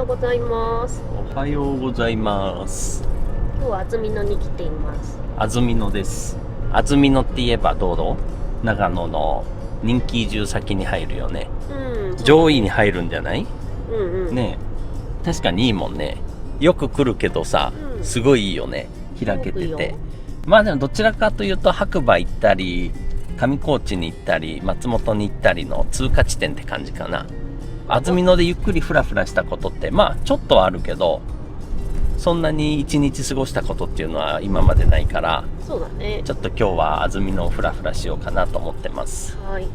ございます。おはようございます。今日は安曇野に来ています。安曇野です。安曇野って言えばどうぞ。長野の人気移住先に入るよね。上位に入るんじゃない？ねえ、確かにいいもんね。よく来るけどさ、すごいいいよね。開けてて。まあでもどちらかというと白馬行ったり、上高地に行ったり、松本に行ったりの通過地点って感じかな。安曇野でゆっくりフラフラしたことってまあちょっとはあるけど、そんなに一日過ごしたことっていうのは今までないから、そうだね。ちょっと今日は安曇野をフラフラしようかなと思ってます。はい。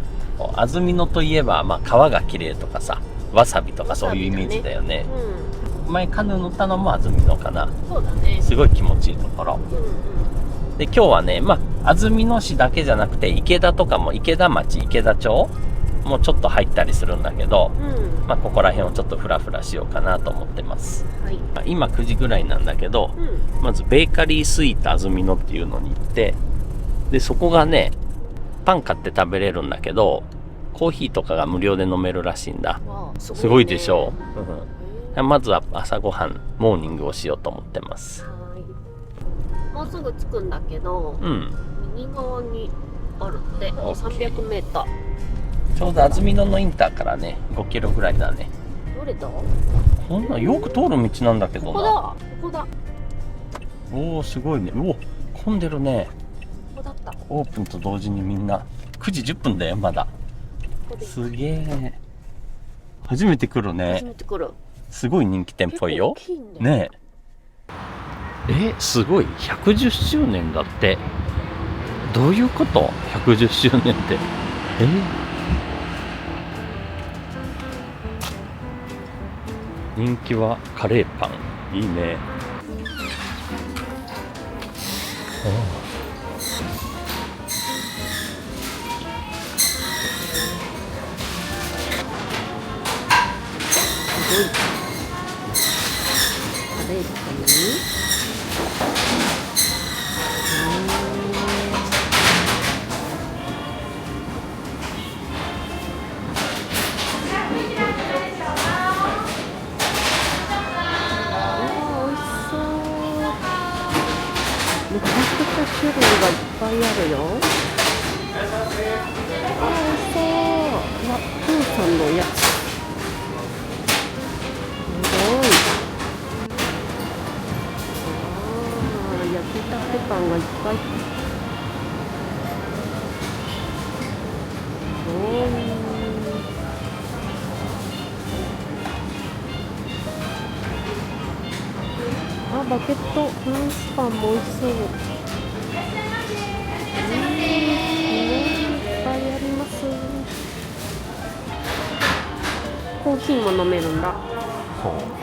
安曇野といえば、まあ、川が綺麗とかさ、わさびとかそういうイメージだよね。前カヌー乗ったのも安曇野かな。そうだね。すごい気持ちいいところ。で今日はね、まあ安曇野市だけじゃなくて池田とかも、池田町、池田町もちょっと入ったりするんだけど、まあここら辺をちょっとフラフラしようかなと思ってます。はい、今9時ぐらいなんだけど、まずベーカリースイート安曇野っていうのに行って、でそこがね、パン買って食べれるんだけど、コーヒーとかが無料で飲めるらしいんだ。すごいでしょう。まずは朝ごはん、モーニングをしようと思ってます。もうすぐ着くんだけど、右側にあるって300メーター。ちょうど安曇野のインターからね、5キロぐらいだね。どれだ？こんなよく通る道なんだけどな。ここだ、ここだ。おお、すごいね。おお、混んでるね。ここだった。オープンと同時にみんな9時10分だよまだ。すげえ。初めて来るね。初めて来る。すごい人気店っぽいよ。ねえ。すごい。110周年だって。どういうこと？ 110 周年って。人気はカレーパン。いいね。カレーパンにめちゃくちゃ種類がいっぱいあるよ。美味しそう。プーさんのやつ。すごい。焼きたてパンがいっぱい。バケットフランスパンも美味しそう。いっぱいあります。コーヒーも飲めるんだ。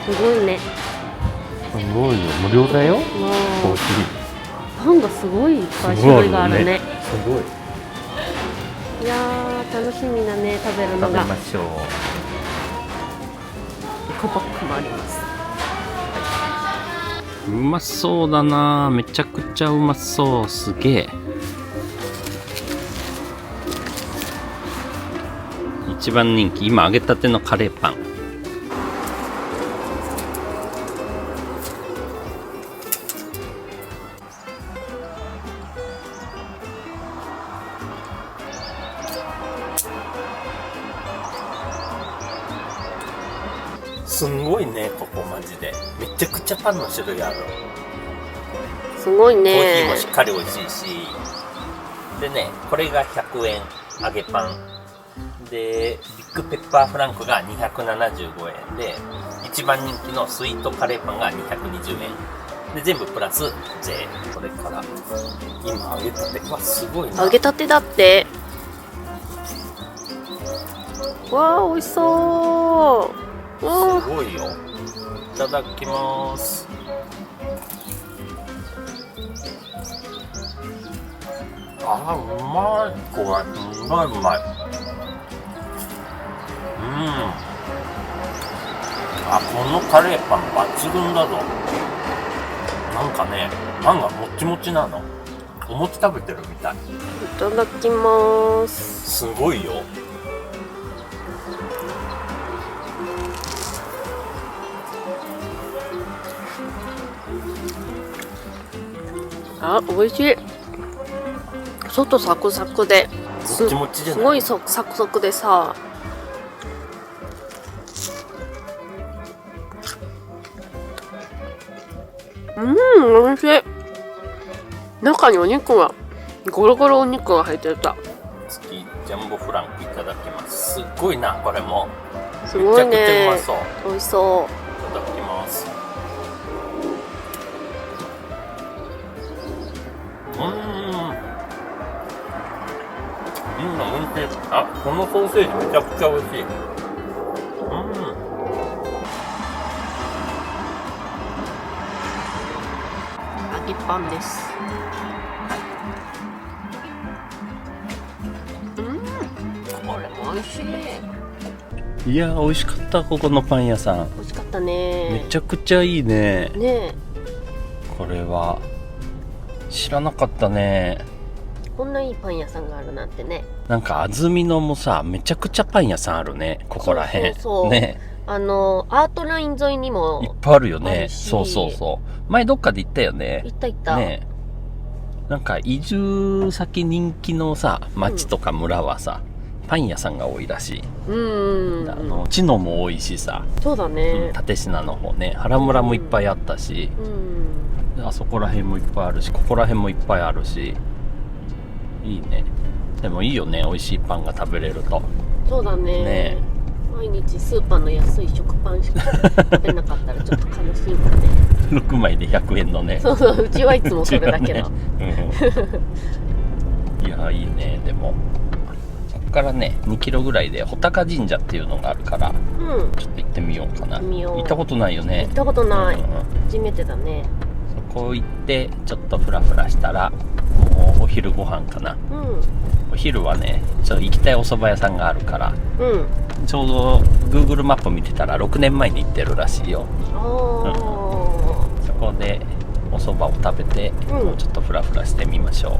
すごいね。すごいよ、無料だよ。コーヒー。パンがすごいいっぱい種類があるね。すごい。いやー、楽しみだね、食べるのが。食べましょう。エコバッグもあります。うまそうだな。めちゃくちゃうまそう。すげえ。一番人気、今揚げたてのカレーパン。すんごいね、ここマジで。めちゃくちゃパンの種類ある。すごいね。コーヒーもしっかり美味しいし。でね、これが100円揚げパン。で、ビッグペッパーフランクが275円で、一番人気のスイートカレーパンが220円。で、全部プラス税。これから、今揚げたて。うわ、すごいな。揚げたてだって。わあ、美味しそう。すごいよ。いただきます。うまい。これすごいうまい。このカレーパン抜群だぞ。なんかね、パンがもちもちなの。お餅食べてるみたい。いただきます。すごいよ。あ、美味しい。外サクサクで、もちもちじゃない？すごいサクサクでさ。美味しい。中にお肉がゴロゴロお肉が入ってた。次ジャンボフランクいただきます。すっごいな、これもすごいね。めちゃくちゃうまそう。美味しそう。いただきます。美味しい。あ、このソーセージめちゃくちゃ美味しい。揚げパンです。これも美味しい。いや、美味しかった。ここのパン屋さん美味しかったね。めちゃくちゃいいね。ね。これは知らなかったね。こんないいパン屋さんがあるなんてね。なんか安曇野もさ、めちゃくちゃパン屋さんあるね、ここらへん。そうね、アートライン沿いにもいっぱいあるよあね。るしそうそうそう。前どっかで行ったよね。行ったね、なんか移住先人気のさ、町とか村はさ、パン屋さんが多いらしい。知野も多いしさ。そうだね。立科の方ね、原村もいっぱいあったし、あそこら辺もいっぱいあるし、ここら辺もいっぱいあるし、いいね。でもいいよね、美味しいパンが食べれると。そうだね。毎日スーパーの安い食パンしか食べなかったらちょっと悲しいもんね。6枚で100円のね。そうそう、うちはいつもそれだけど。いや、いいね。でもここからね2キロぐらいで穂高神社っていうのがあるから、ちょっと行ってみようかな。行ったことないよね。行ったことない、初めてだね。そこ行ってちょっとフラフラしたらもうお昼ご飯かな。お昼はねちょっと行きたいお蕎麦屋さんがあるから、ちょうど Google マップ見てたら6年前に行ってるらしいよ。そこでお蕎麦を食べて、もうちょっとフラフラしてみましょう。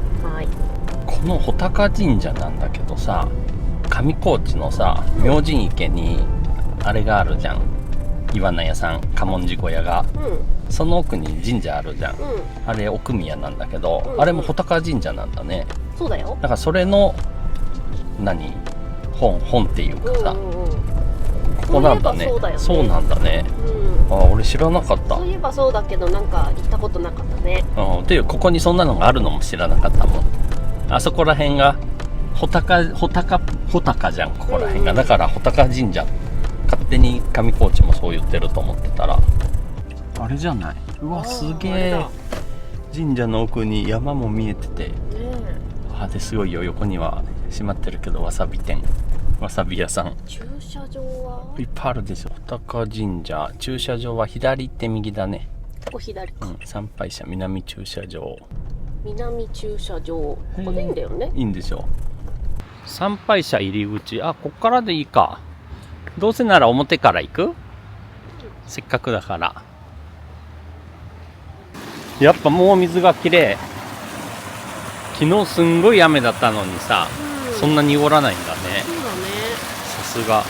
この穂高神社なんだけどさ、上高地のさ明神池にあれがあるじゃん、イワナ屋さん、家紋寺小屋が、その奥に神社あるじゃん、あれ奥宮なんだけど、あれも穂高神社なんだね。そうだよ。だからそれの本っていうかさ、ここなんだね。そうなんだね。あ、俺知らなかった。そういえばそうだけど、なんか行ったことなかったね。っていうここにそんなのがあるのも知らなかったもん。あそこら辺が穂高じゃん、ここら辺が。だから穂高神社、勝手に上高地もそう言ってると思ってたら、あれじゃない。うわ、すげえ。神社の奥に山も見えてて、ですごいよ。横には閉まってるけどわさび店、わさび屋さん。駐車場はいっぱいあるでしょ。穂高神社駐車場は左行って右だね。ここ左か。参拝者南駐車場。南駐車場、ここでいいんだよね。いいんでしょ。参拝者入り口、こっからでいいか。どうせなら表から行く、せっかくだから。やっぱもう水がきれい。昨日すんごい雨だったのにさ、そんな濁らないんだね。そうだね。さすが。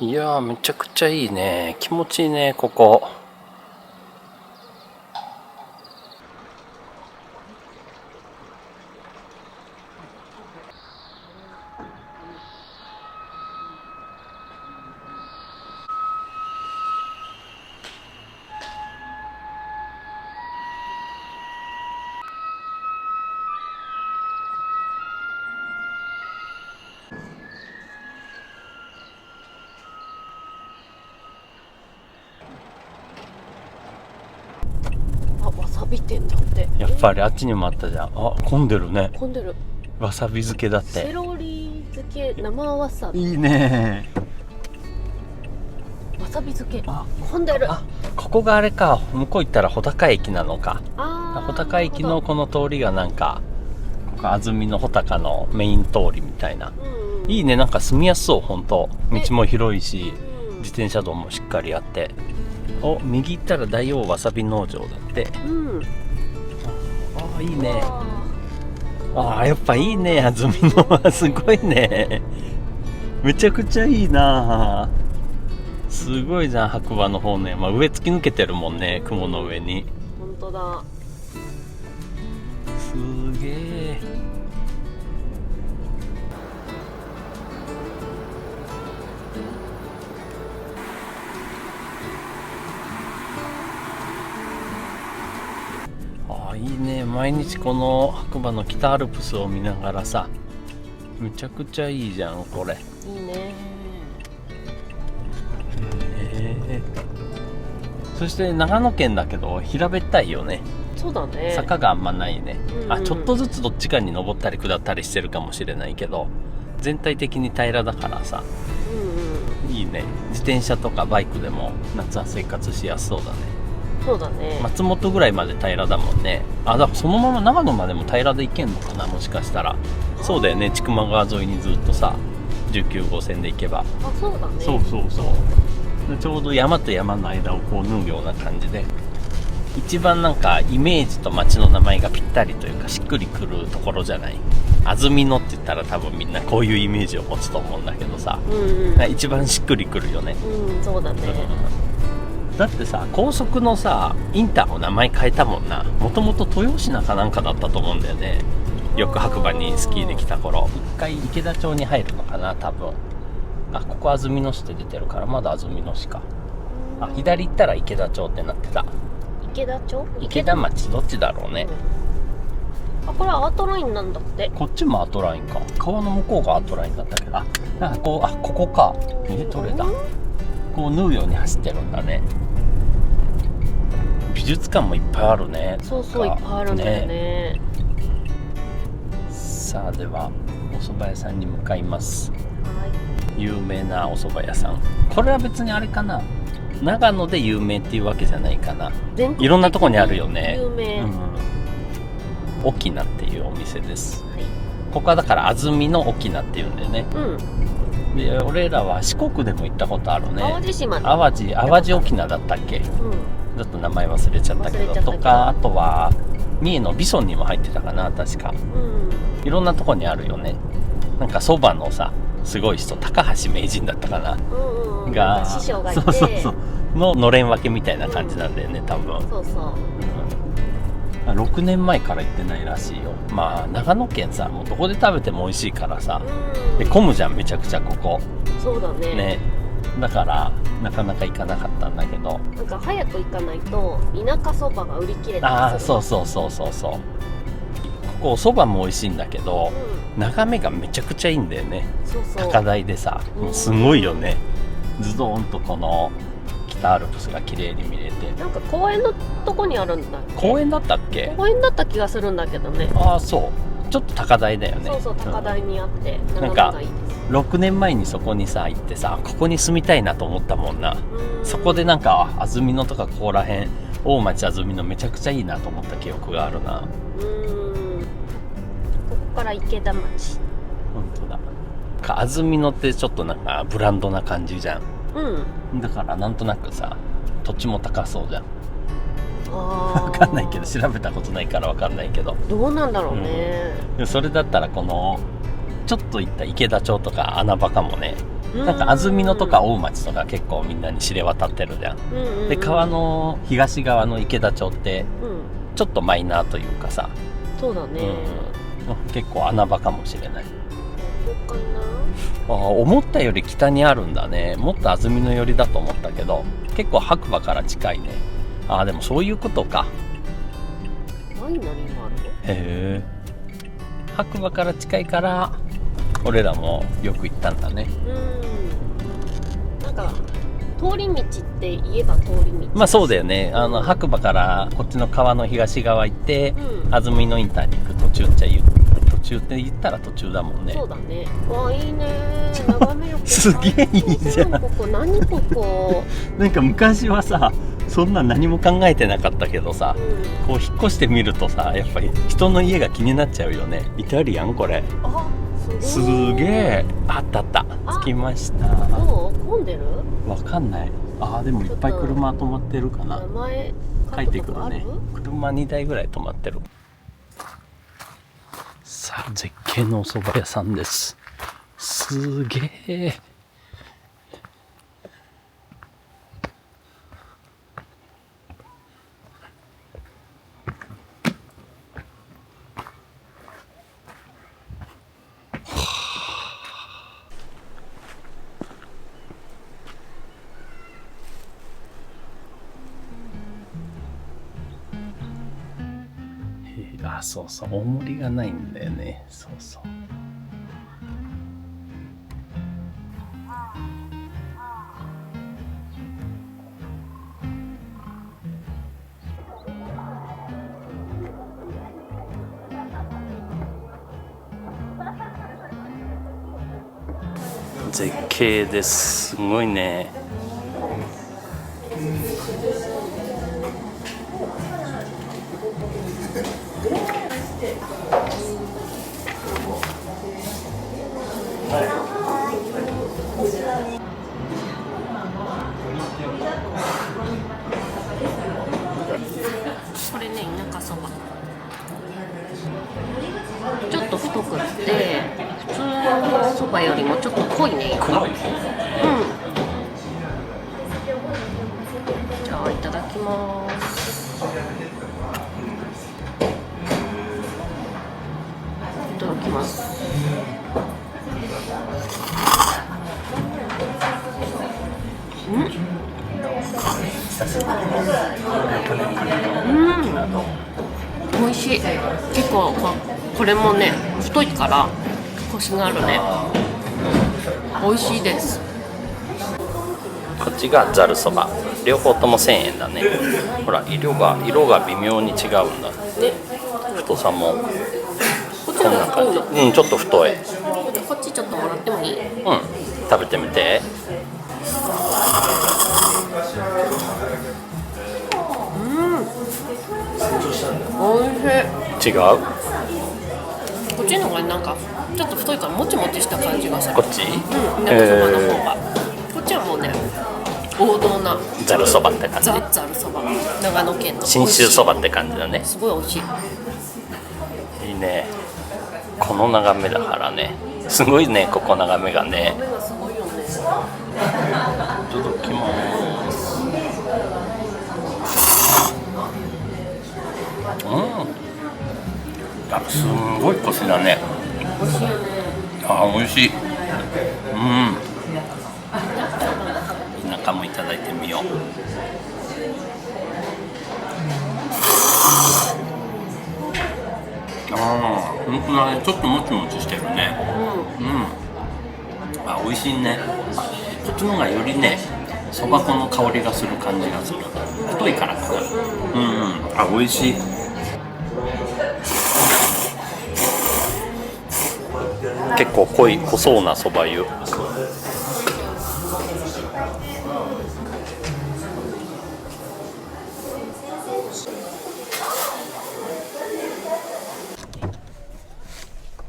いやー、めちゃくちゃいいね。気持ちいいね、ここ。わさび店だって。やっぱりあっちにもあったじゃん。あ、混んでるね。混んでる。わさび漬けだって。セロリ漬け生わさび。いいね。わさび漬け。混んでる。あ、ここがあれか。向こう行ったら穂高駅なのか。穂高駅のこの通りがなんか、ここ安曇野穂高のメイン通りみたいな。いいね、なんか住みやすそう、本当。道も広いし、自転車道もしっかりあって。お、右行ったら大王わさび農場だって。あ、いいね。あ、やっぱいいね、安曇野はすごいね。めちゃくちゃいいな。すごいじゃん、白馬の方ね。まあ、上突き抜けてるもんね、雲の上に。本当だ。すげえ。あ、いいね。毎日この白馬の北アルプスを見ながらさ、めちゃくちゃいいじゃん、これ。いいね。そして長野県だけど平べったいよね。そうだね。坂があんまないね。あ、ちょっとずつどっちかに登ったり下ったりしてるかもしれないけど、全体的に平らだからさ、いいね。自転車とかバイクでも夏は生活しやすそうだね。そうだね。松本ぐらいまで平らだもんね。あ、だからそのまま長野までも平らで行けんのかな、もしかしたら。そうだよね、千曲川沿いにずっとさ、19号線で行けば。あ、そうだね。そうそうそう。ちょうど山と山の間をこう縫うような感じで、一番なんかイメージと街の名前がぴったりというかしっくりくるところじゃない。安曇野って言ったら多分みんなこういうイメージを持つと思うんだけどさ、一番しっくりくるよね。そうだね。だってさ、高速のさインターの名前変えたもんな。もともと豊品かなんかだったと思うんだよね。よく白馬にスキーで来た頃、一回池田町に入るのかな、多分。あ、ここ安曇野市って出てるからまだ安曇野市か。あ、左行ったら池田町ってなってた。池田町？池田町どっちだろうね。あ、これはアートラインなんだって。こっちもアートラインか。川の向こうがアートラインだったけど、あ、なんかこう、あ、ここか。どれだ。こう縫うように走ってるんだね。美術館もいっぱいあるね。そうそう、いっぱいあるんだよね。さあ、ではお蕎麦屋さんに向かいます。有名なお蕎麦屋さん。これは別にあれかな、長野で有名っていうわけじゃないかな。いろんなとこにあるよね。有名。沖縄っていうお店です。ここはだから安曇野沖縄っていうんだよね。で、俺らは四国でも行ったことあるね。淡路島の淡路沖縄だったっけ。ちょっと名前忘れちゃったけど、とか、あとは三重のビソンにも入ってたかな、確か。いろんなとこにあるよね。なんかそばのさ、すごい人、高橋名人だったかな、が師匠がいて、そうののれん分けみたいな感じなんだよね、多分。そうそう。6年前から行ってないらしいよ。まあ長野県さ、もうどこで食べても美味しいからさ、で混むじゃん、めちゃくちゃここ。そうだね。だからなかなか行かなかったんだけど、なんか早く行かないと田舎そばが売り切れたりする。ああ、そうそうそうそうそう。ここお蕎麦も美味しいんだけど、眺めがめちゃくちゃいいんだよね。高台でさ、もうすごいよね。ズドーンとこの北アルプスが綺麗に見れて。なんか公園のとこにあるんだっけ。公園だったっけ。公園だった気がするんだけどね。ああ、そう。ちょっと高台だよね。そうそう、高台にあって、なんか6年前にそこにさ行ってさ、ここに住みたいなと思ったもんな。そこでなんか安曇野とかここら辺、大町安曇野めちゃくちゃいいなと思った記憶があるな。ここから池田町。本当だ。安曇野ってちょっとなんかブランドな感じじゃん。だからなんとなくさ、土地も高そうじゃん。分かんないけど、調べたことないから分かんないけど、どうなんだろうね。それだったらこのちょっと行った池田町とか穴場かもね。なんか安曇野とか大町とか結構みんなに知れ渡ってるじゃん。で川の東側の池田町ってちょっとマイナーというかさ、そうだね、結構穴場かもしれない。どうかな。思ったより北にあるんだね。もっと安曇野寄りだと思ったけど結構白馬から近いね。でもそういうことか。ワイナリーもあるの？へえ。白馬から近いから俺らもよく行ったんだね。なんか通り道って言えば通り道。まあそうだよね。白馬からこっちの川の東側行って、安曇野インターに行く途中っちゃ途中って言ったら途中だもんね。そうだね。わあいいね。眺めよく。すげえいいじゃん。ここ何ここ。なんか昔はさそんな何も考えてなかったけどさ、こう引っ越してみるとさやっぱり人の家が気になっちゃうよね。イタリアンこれ。すげえ。あったあった。着きました。どう？混んでる？わかんない。でもいっぱい車止まってるかな。名前書いてくるね。車2台ぐらい止まってる。さあ絶景のお蕎麦屋さんです。すげえ。そうそう、大盛りがないんだよね。そうそう。絶景です。すごいね。これね、田舎そば。ちょっと太くって普通のそばよりもちょっと濃いね。濃い。じゃあいただきます。いただきます。美味しい。結構これもね太いからコシがあるね。美味しいです。こっちがざるそば。両方とも1000円だね。ほら色が微妙に違うんだね。太さもこっちの方が太いの？ちょっと太い。こっちちょっともらってもいい？食べてみて。おいしい。違う？こっちの方がなんかちょっと太いからもちもちした感じがする。こっち？田舎そばの方が。こっちはもうね王道なざるそばって感じ。ざるそば。長野県の信州そばって感じだね。すごい美味しい。いいね。この眺めだからね。すごいね、ここ眺めがね。眺めがすごいよね。いただきます。すんごいコシだね。美味しいよね。美味しい。田舎もいただいてみよう。本当だね。ちょっともちもちしてるね。美味しいね。こっちの方がよりね、そば粉の香りがする感じがする。太いからかな。美味しい。結構濃そうなそば湯。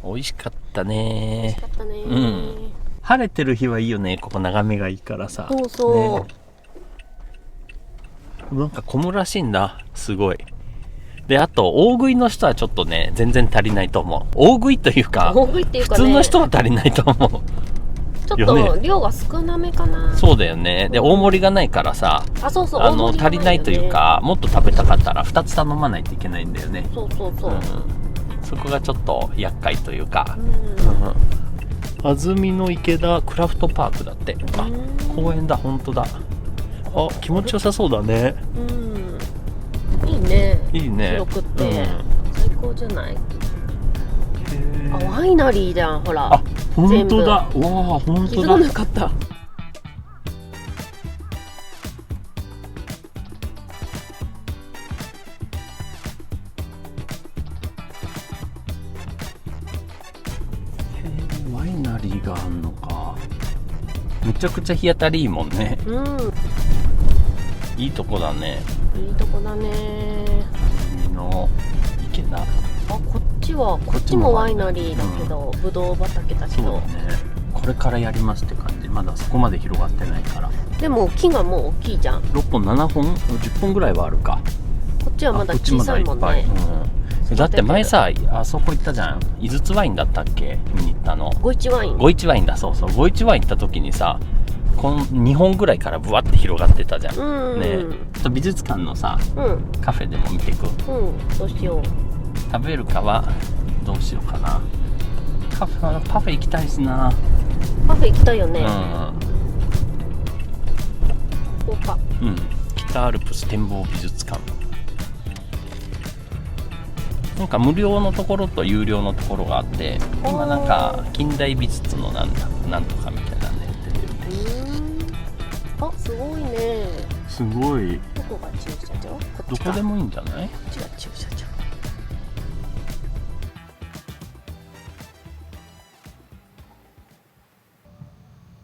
美味しかったね。晴れてる日はいいよね。ここ眺めがいいからさ。そうそう、ね、なんか混むらしいんだ。すごい。で、あと大食いの人はちょっとね全然足りないと思う。大食いというか、普通の人は足りないと思う。ちょっよねと量が少なめかな。そうだよね。で、大盛りがないからさ、あ、そうそう、大盛りが足りないというか、もっと食べたかったら2つ頼まないといけないんだよね。そうそうそう。そこがちょっと厄介というか。安曇野池田クラフトパークだって。あ、公園だ、本当だ。あ、気持ちよさそうだね。いいね。いいね。広くって、最高じゃない。あ、ワイナリーじゃん、ほら。あ、本当だ。わあ、本気づ当だ。かなかった。ワイナリーがあんのか。めちゃくちゃ日当たりいいもんね。いいとこだね。いいとこだね。海の池田。あ、こっちもワイナリーだけど、ぶどう畑だけど。そうだね。これからやりますって感じ。まだそこまで広がってないから。でも木がもう大きいじゃん。6本7本10本ぐらいはあるか。こっちはまだ小さいもんね。だって前さ、あそこ行ったじゃん。井筒ワインだったっけ、見に行ったの。五一ワイン。五一ワインだ、そうそう。五一ワイン行った時にさ、この2本ぐらいからブワって広がってたじゃん。ねえ。美術館のさ、カフェでも見てく。どうしよう。食べるかはどうしようかな。パフェ行きたいしな。パフェ行きたいよね。こうか。北アルプス展望美術館。なんか無料のところと有料のところがあって、今なんか近代美術のなんとかみたいなんでやってる。あ、すごいね。すごい。どこが駐車場？どこでもいいんじゃない？こっちが駐車場。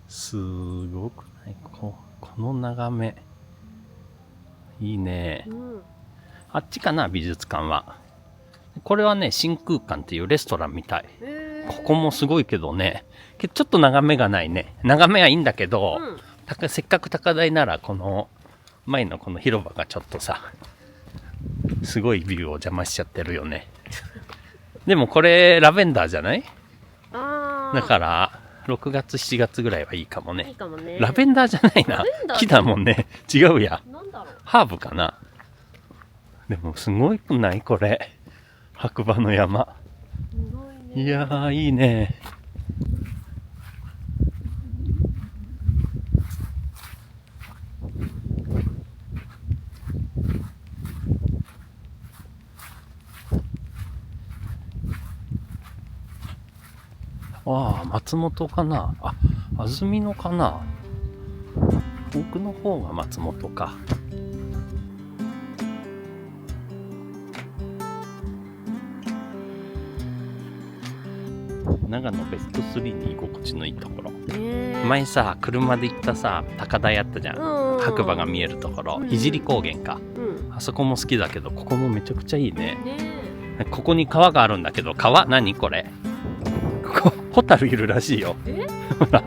すごくない？この眺めいいね。あっちかな、美術館は。これはね、真空館っていうレストランみたい。ここもすごいけどね、ちょっと眺めがないね。眺めはいいんだけど、せっかく高台ならこの前のこの広場がちょっとさ、すごいビューを邪魔しちゃってるよね。でもこれラベンダーじゃない？だから6月7月ぐらいはいいかもね。いいかもね。ラベンダーじゃないな。木だもんね。違うや。ハーブかな。でもすごいくないこれ。白馬の山。いやー、いいね。ああ、松本かな。あ、安曇野かな。奥の方が松本か。長野ベスト3に居心地のいいところ。前さ、車で行ったさ、高台あったじゃん。白馬が見えるところ。聖高原か。あそこも好きだけど、ここもめちゃくちゃいいね。ここに川があるんだけど、川何これ。ここ、ホタルいるらしいよ。ほら、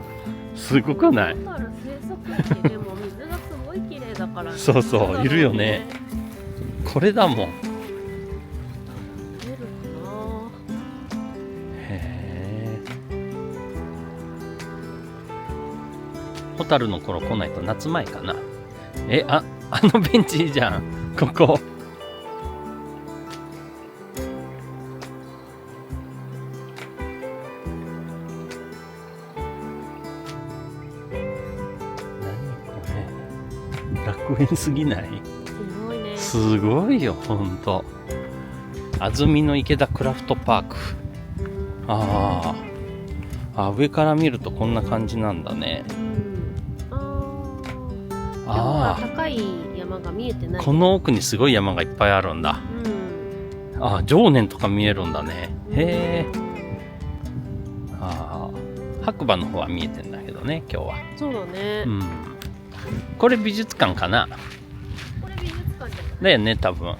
すごくない？ホタル生息地でも水がすごい綺麗だから。そうそう、いるよね。これだもん。ホタルの頃来ないと夏前かな。あのベンチいいじゃん。ここ。何これ。楽園すぎない？すごいね。すごいよ、ほんと。安曇野池田クラフトパーク。上から見るとこんな感じなんだね。高い山が見えてない。この奥にすごい山がいっぱいあるんだ。常年とか見えるんだね。へえ。白馬の方は見えてんだけどね、今日は。そうだね。これ美術館かな。これ美術館じゃない？だよね、多分。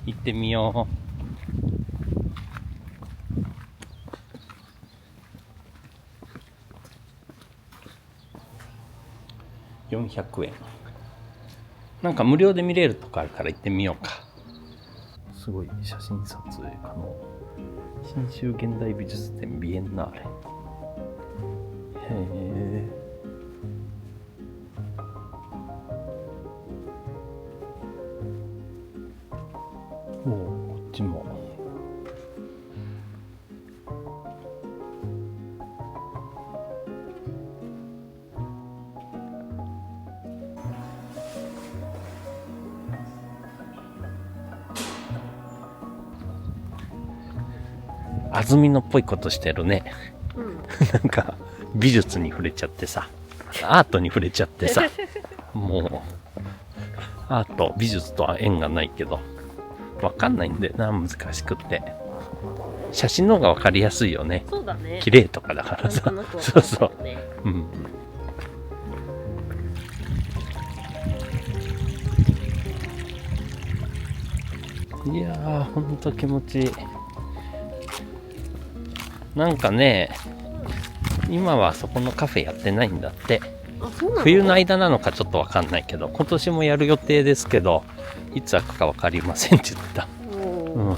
行ってみよう。400円。なんか無料で見れるとこあるから行ってみようか。すごい、写真撮影可能。新州現代美術展ビエンナーレ。へえ。おお、こっちも。安曇野っぽいことしてるね。なんか美術に触れちゃってさ、アートに触れちゃってさ、もうアート美術とは縁がないけどわかんないんだよな、難しくって。写真の方がわかりやすいよね。そうだね。綺麗とかだからさ、そうそう、うん。いやー、ほんと気持ちいい。なんかね、今はそこのカフェやってないんだって。冬の間なのかちょっとわかんないけど、今年もやる予定ですけど、いつ開くかわかりませんって言ってた。うん。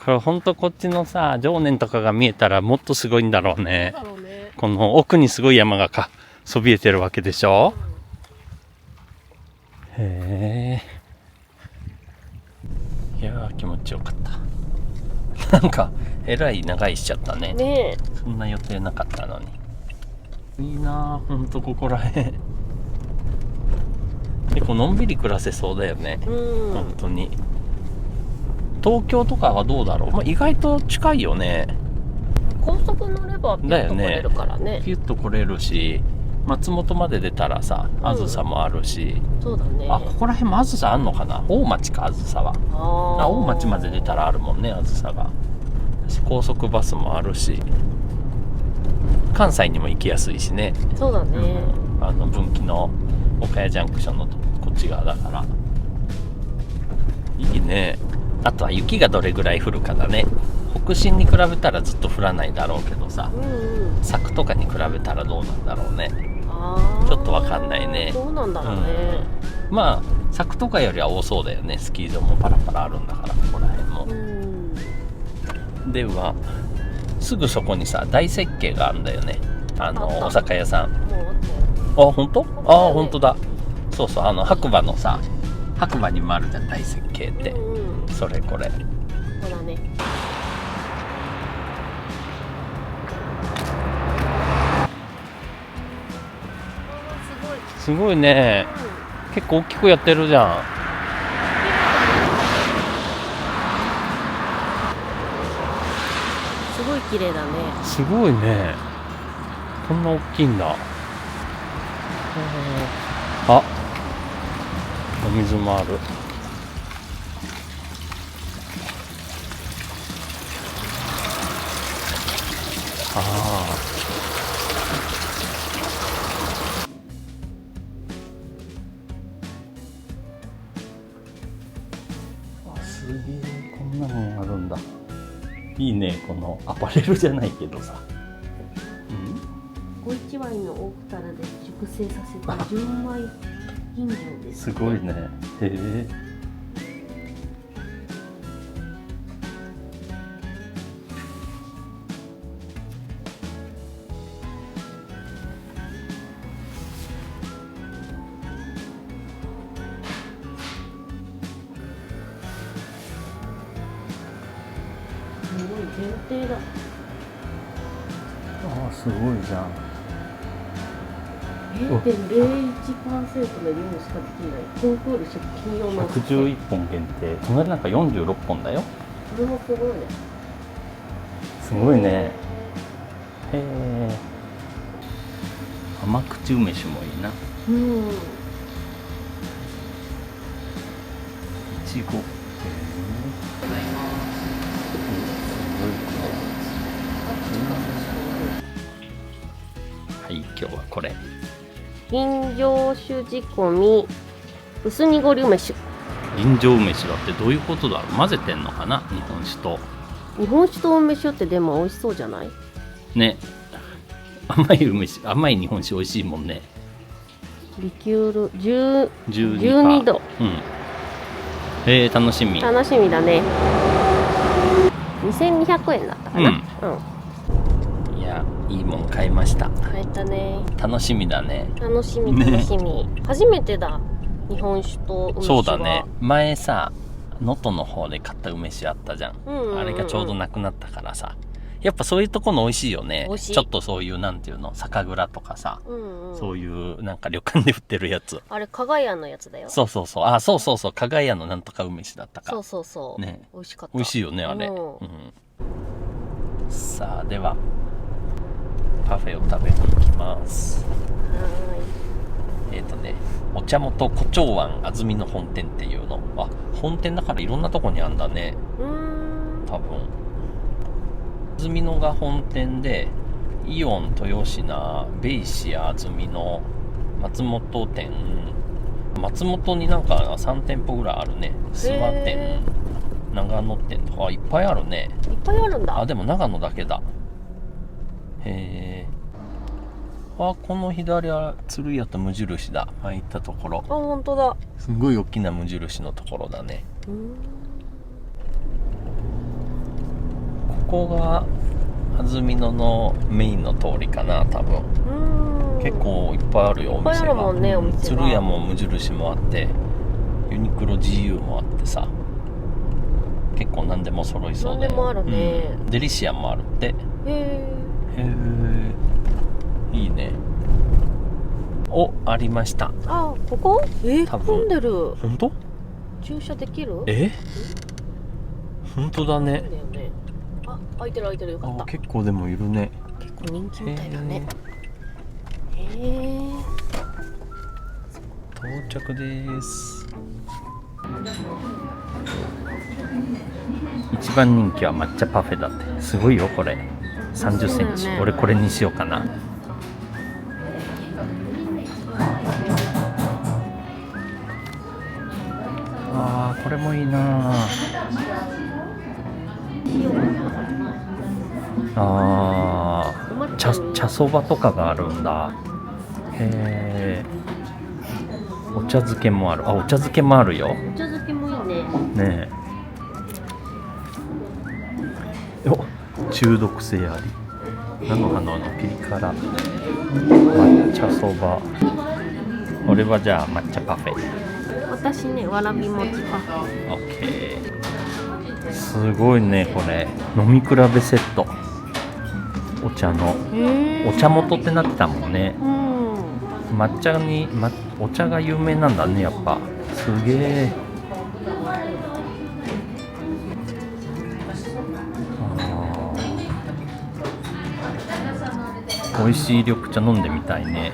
これほんとこっちのさ、常念とかが見えたらもっとすごいんだろうね。この奥にすごい山がそびえてるわけでしょ。へえ。いやー、気持ちよかった。なんかえらい長居しちゃったね。ねえ。そんな予定なかったのに。いいなー、ほんとここらへん。結構のんびり暮らせそうだよね。本当に。東京とかはどうだろう、まあ、意外と近いよね。高速乗ればピュッと来れるからね。ピュッと来れるし、松本まで出たらさ、あずさもあるし、そうだね。あ、ここら辺もあずさあんのかな。大町か、あずさは。大町まで出たらあるもんね、あずさが。高速バスもあるし、関西にも行きやすいしね。そうだね。分岐の岡谷ジャンクションのこっち側だから、いいね。あとは雪がどれぐらい降るかだね。北進に比べたらずっと降らないだろうけどさ、佐久とかに比べたらどうなんだろうね。ちょっとわかんないね。どうなんだろうね。まあ佐久とかよりは多そうだよね。スキー場もパラパラあるんだから、ここら辺も。ではすぐそこにさ、大雪渓があるんだよね。お酒屋さん。あ、本当？あ、本当だ。そうそう、白馬のさ、白馬にもあるじゃん、大雪渓って。それこれ。そうだね。すごいね。結構大きくやってるじゃん。すごい綺麗だね。すごいね。こんな大きいんだ。あ、お水もある。ああ、すげえ、こんなのあるんだ。いいね、このアパレルじゃないけどさ。小一ワインの大くたらで熟成させた純米吟醸です。すごいね。へえ。すごい限定だ。ああ、すごいじゃん。0.01% の量しかできないコンクール食品用の111本限定。隣なんか46本だよ。これもすごいね。すごいね。へえ。甘口梅酒もいいな。いちご。はい、今日はこれ。吟醸酒仕込み薄濁り梅酒。吟醸梅酒だってどういうことだろう。混ぜてんのかな、日本酒と。日本酒と梅酒ってでも美味しそうじゃない？ね、甘い梅酒、甘い日本酒美味しいもんね。リキュール10 12 度。うん。楽しみ。楽しみだね。2200円だったかな。うん。いや、いいもん買いました。買えたね。楽しみだね。楽しみ楽しみ。初めてだ。日本酒と梅酒は。そうだね。前さ、能登の方で買った梅酒あったじゃん。あれがちょうどなくなったからさ。やっぱそういうとこの美味しいよね。美味しい。ちょっとそういうなんていうの、酒蔵とかさ、そういうなんか旅館で売ってるやつ。あれ加賀屋のやつだよ。そうそうそう。あ、そうそうそう。加賀屋のなんとか梅酒だったか。そうそうそう。ね。美味しかった。美味しいよねあれ。さあではパフェを食べに行きます。お茶元胡蝶湾安曇野本店っていうの。あ、本店だからいろんなとこにあんだね。多分安曇野が本店で、イオン豊品、ベイシア安曇野、松本店、松本になんか3店舗ぐらいあるね。諏訪店、長野店とかいっぱいあるね。いっぱいあるんだ。あ、でも長野だけだ。へえ。あ、この左は鶴屋と無印だ。前行ったところ。あ、本当だ。すごい大きな無印のところだね。ここが安曇野のメインの通りかな、多分。結構いっぱいあるよ、お店が。いっぱいあるもんね、お店が。鶴屋も無印もあって、ユニクロ GU もあってさ。結構何でも揃いそうで。何でもあるね。デリシアもあるって。へえ。いいね。お、ありました。あ、ここ？混んでる。本当？駐車できる？本当だね。あ、開いてるよかった。結構でもいるね。結構人気みたいだね。到着です。一番人気は抹茶パフェだって。すごいよこれ。30センチ。俺これにしようかな。あー、これもいいなあ。茶そばとかがあるんだ。へえ。お茶漬けもある。あ、お茶漬けもあるよ。お茶漬けもいいね。ねえ。お、中毒性あり。菜の花のピリ辛抹茶そば。俺はじゃあ抹茶パフェ。私ね、わらび餅パフェ。オッケー。すごいねこれ。飲み比べセット。お茶の。お茶元ってなってたもんね。抹茶に、お茶が有名なんだねやっぱ。すげえ。美味しい緑茶飲んでみたいね。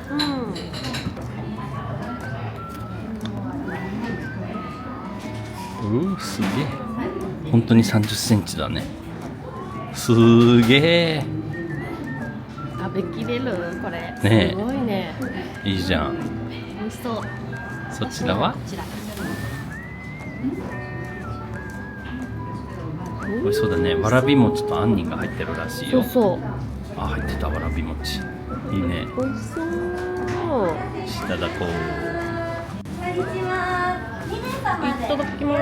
すげえ。本当に30センチだね。すげえ。食べきれるこれ。ねえ、すごいね。いいじゃん。美味しそう。そちらは？美味しそうだね。わらび餅と杏仁が入ってるらしいよ。そう。あ、入ってたわらび餅。いいね。美味しそう。いただこう。いただきます。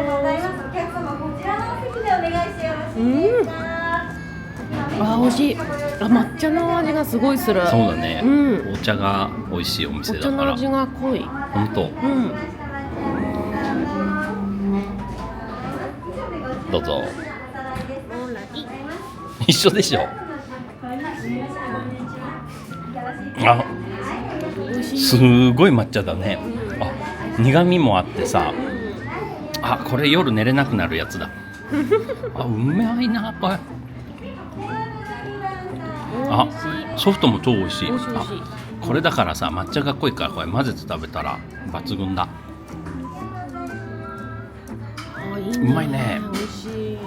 あ、美味しい。あ、抹茶の味がすごいする。そうだね。お茶が美味しいお店だから。お茶の味が濃い。本当。どうぞ。一緒でしょ。あ、すごい抹茶だね。あ、苦味もあってさ。あ、これ夜寝れなくなるやつだ。あ、うまいなこれ。あ、ソフトも超美味しい。あ、これだからさ、抹茶が濃いからこれ混ぜて食べたら抜群だ。うまいね。美味しい。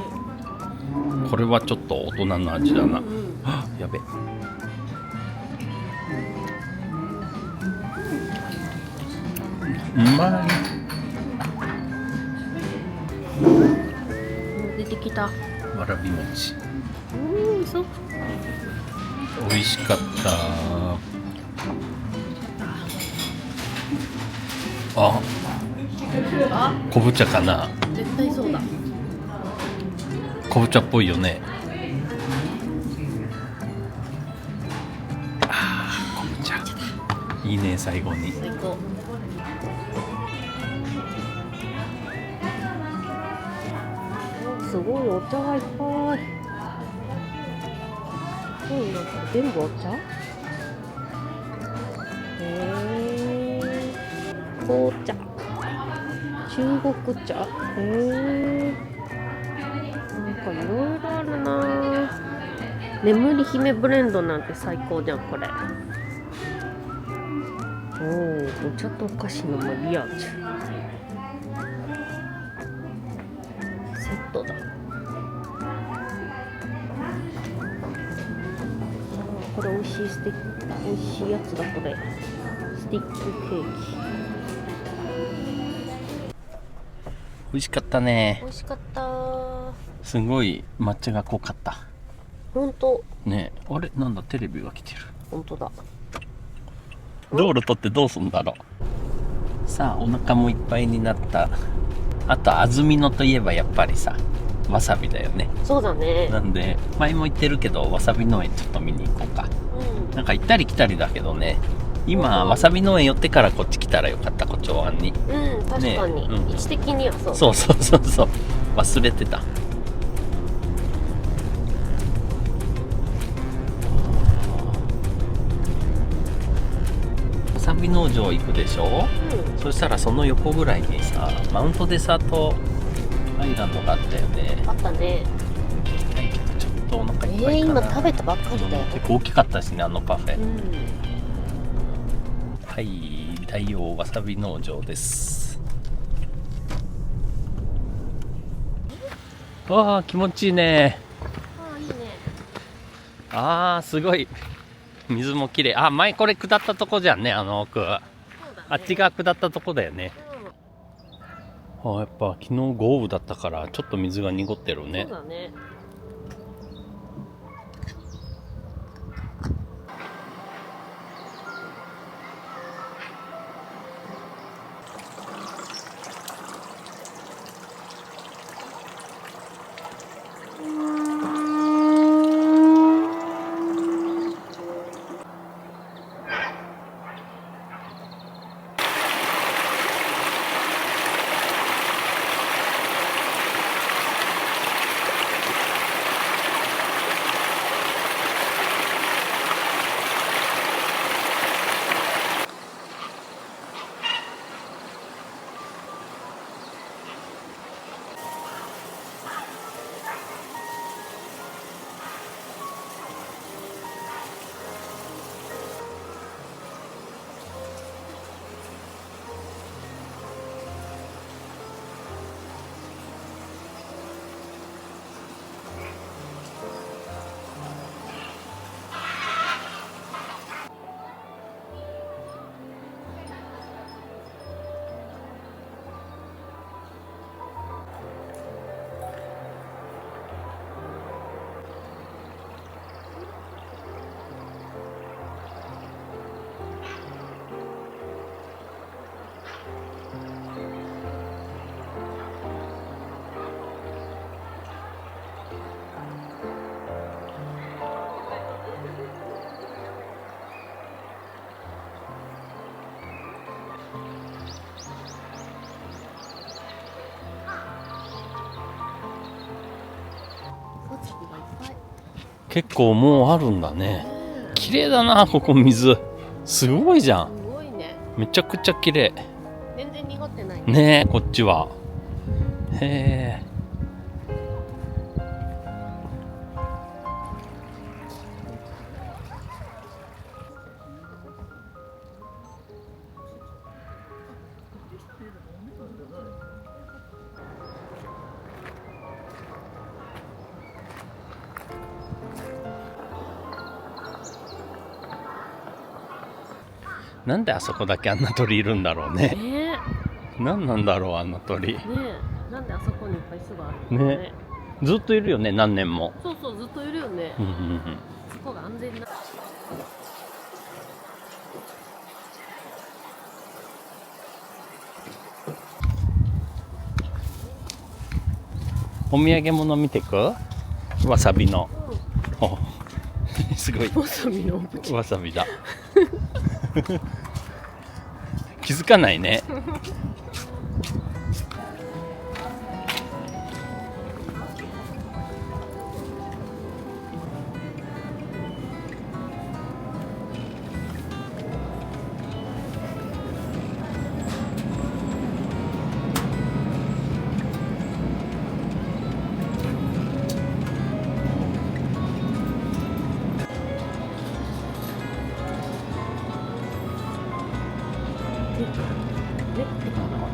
これはちょっと大人の味だな。やべ。うまい。出てきた。わらび餅。そう。美味しかった。あ、昆布茶かな。絶対そうだ。昆布茶っぽいよね。あ、昆布茶。いいね、最後に。最高。すごいお茶がいっぱい。なんか全部お茶？紅茶、中国茶。なんかいろいろあるな。眠り姫ブレンドなんて最高じゃんこれ。お茶とお菓子のマリアージュセットだ。これ美味しい美味しいやつだこれ。スティックケーキ。美味しかったね。美味しかった。すごい抹茶が濃かった。ほんと。ねえ、あれなんだテレビが来てる。ほんとだ。道路取ってどうすんだろう。さあお腹もいっぱいになった。あと安曇野といえばやっぱりさわさびだよね。そうだね。なんで前も言ってるけどわさび農園ちょっと見に行こうか。なんか行ったり来たりだけどね。今わさび農園寄ってからこっち来たらよかった。湖町湾に。確かに、ね、位置的にはそう。そう忘れてた。わさび農場行くでしょ、そしたらその横ぐらいにさマウントデザートアイランドがあったよね。あったね。ちょっとお腹いっぱいかな。今食べたばっかりだよ。結構大きかったしねあのパフェ。はい、大王わさび農場です。わあ気持ちいいね。いいね。すごい水もきれい。前これ下ったとこじゃんね、あの奥。あっちが下ったとこだよね。やっぱ昨日豪雨だったからちょっと水が濁ってるね。そうだね。結構もうあるんだね。綺麗だなここ水。すごいじゃん。すごいね。めちゃくちゃ綺麗。全然濁ってないねえこっちは。へえ。なんであそこだけあんな鳥いるんだろうね。何なんだろうあの鳥。ねえ、なんであそこにいっぱい巣があるのね、ずっといるよね、何年も。そうそう、ずっといるよね。うんうんうん。そこが安全な。お土産物見てく？わさびの。おすごい。わさびのわさびだ。気づかないね。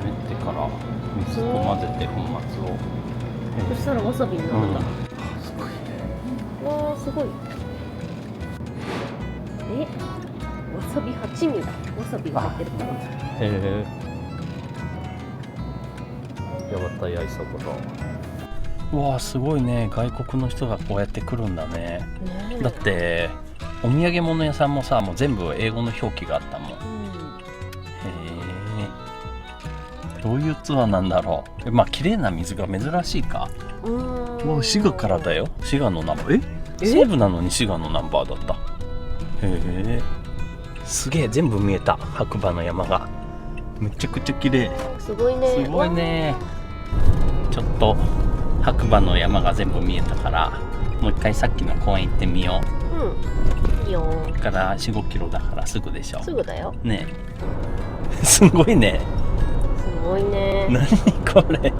練ってから水と混ぜて粉末を。そしたらわさびになるんだ。すごいね。わあ、すごい。わさび八味だ。わさびが入ってるから。へえ。やばたやいそこと。うわあ、すごいね。外国の人がこうやって来るんだね。だってお土産物屋さんもさ、もう全部英語の表記があったもん。へえ。どういうツアーなんだろう。まあ綺麗な水が珍しいか。もう滋賀からだよ。滋賀のナンバー。西部なのに滋賀のナンバーだった。へえ。すげえ、全部見えた。白馬の山がめちゃくちゃ綺麗。すごいね。すごいね。ちょっと白馬の山が全部見えたから、もう一回さっきの公園行ってみよう。いいよ。ここから4、5キロだからすぐでしょ。すぐだよ。ねえ。すごいね。すごいね。何これ。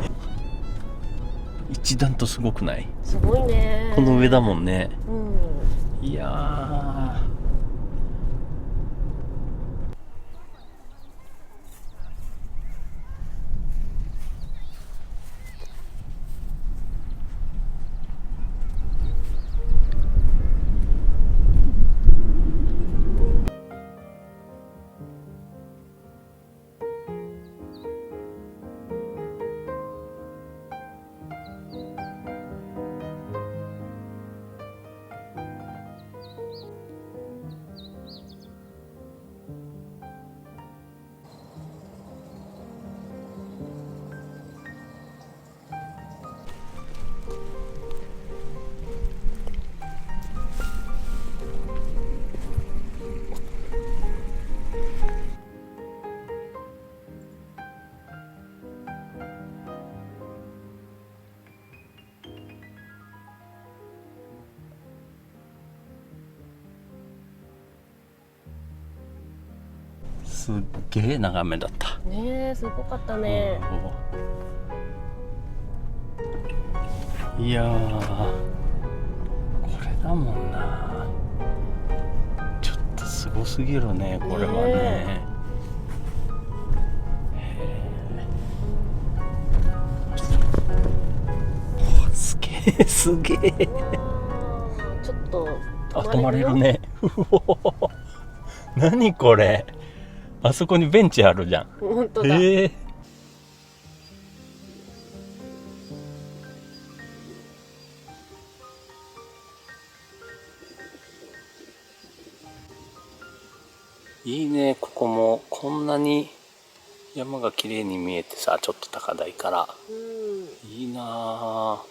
一段とすごくない？すごいね。この上だもんね。いやー。すっげえ眺めだった。ねえ、すごかったね。いやー、これだもんな。ちょっとすごすぎるね、これはね。すげえすげえ。ちょっと止まれるね。何これ。あそこにベンチあるじゃん。本当だ。いいね、ここもこんなに山が綺麗に見えてさ、ちょっと高台から、いいなあ。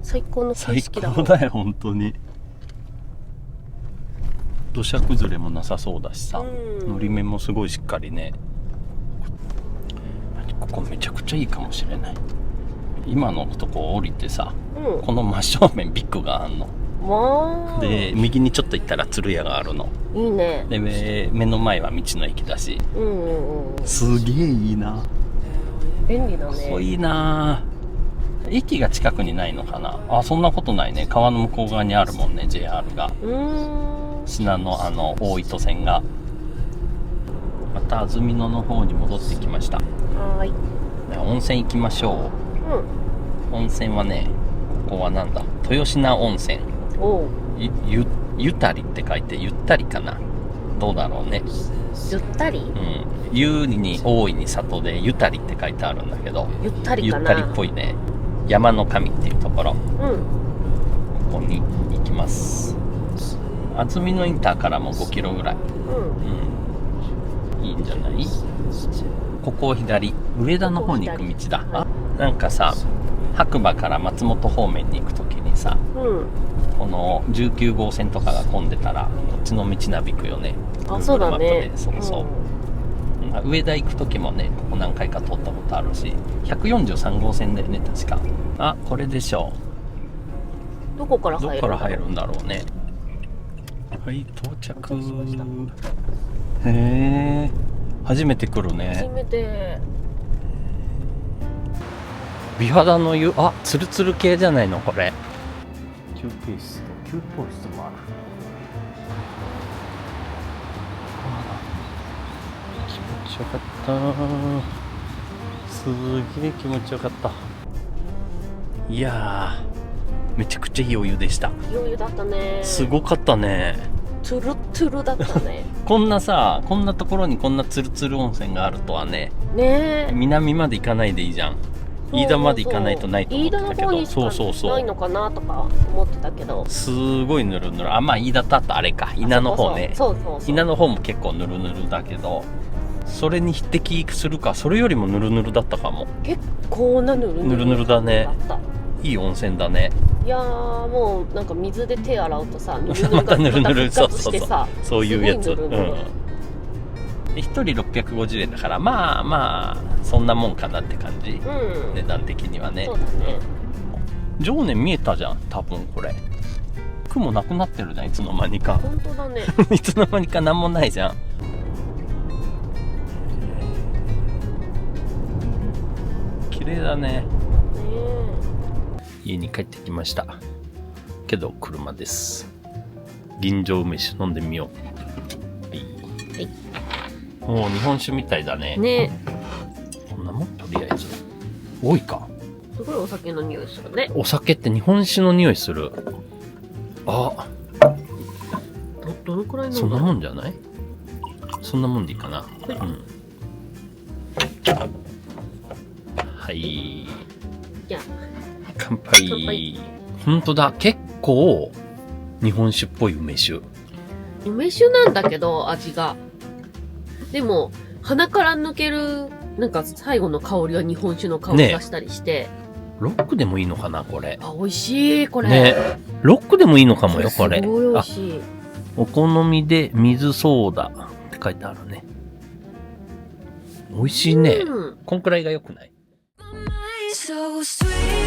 最高の景色だもん。最高だよ本当に。土砂崩れもなさそうだしさ、のり面もすごいしっかりね。ここめちゃくちゃいいかもしれない。今のとこ降りてさ、この真正面ビッグがあんの。で右にちょっと行ったら鶴屋があるの。いいね。で目の前は道の駅だし、すげえいいな。便利だね。かっこいいな。駅が近くにないのかな。あ、そんなことないね。川の向こう側にあるもんね、 JR が。砂の大糸線が。また安曇野の方に戻ってきました。はい。温泉行きましょう。温泉はね、ここはなんだ、豊品温泉。ゆたりって書いてゆったりかな。どうだろうね。ゆったり？ゆに大いに里でゆたりって書いてあるんだけど、ゆったりかな。ゆったりっぽいね。山の神っていうところ、うん。ここに行きます。安曇野インターからも5キロぐらい。いいんじゃない？ここを左、上田の方に行く道だ。あ、なんかさ、白馬から松本方面に行くときにさ、この19号線とかが混んでたらこっちの道なびくよね。あ、そうだね。そうそう。上田行く時もね、ここ何回か通ったことあるし、143号線だよね、確か。あ、これでしょう。どこから入る？どこから入るんだろうね。はい、到着。へえ、初めて来るね。初めて。美肌の湯、あ、ツルツル系じゃないのこれ。休憩室と給湯室もある。気持ちよかった。すげえ気持ちよかった。いやー、めちゃくちゃいいお湯でした。いいお湯だったね。すごかったね。トゥルトゥルだったね。こんなさ、こんなところにこんなツルツル温泉があるとはね。ねえ。南まで行かないでいいじゃん。飯田まで行かないとないと思ってたけど、そうそうそう、ないのかなとか思ってたけど、すごいぬるぬる。あ、まあ飯田とあとあれか、稲の方ね。そう稲の方も結構ぬるぬるだけど、それに匹敵するか、それよりもぬるぬるだったかも。結構なぬるぬる。ぬるぬるだね。いい温泉だね。いやー、もうなんか水で手洗うとさ、ぬるぬるまたぬるぬる、そうそうそう、そういうやつ。うん。1人650円だから、まあまあそんなもんかなって感じ、値段的にはね。そうだね。常年見えたじゃん、多分これ。雲なくなってるじゃん、いつの間にか。本当だね。いつの間にか何もないじゃん。綺麗だね。家に帰ってきましたけど車です。吟醸梅酒飲んでみよう。はい、もう日本酒みたいだね。ね。こんなもんとりあえず多いか。すごいお酒の匂いするね。お酒って日本酒の匂いする。あ、どのくらいの？そんなもんじゃない？そんなもんでいいかな。はい。はい。じゃあ乾杯。ほんとだ、結構日本酒っぽい梅酒。梅酒なんだけど味が。でも鼻から抜けるなんか最後の香りは日本酒の香りがしたりして。ね、ロックでもいいのかなこれ。あ、美味しいこれ。ね、ロックでもいいのかもよこれ。すごい美味しい。お好みで水ソーダって書いてあるね。美味しいね。こんくらいが良くない？So sweet.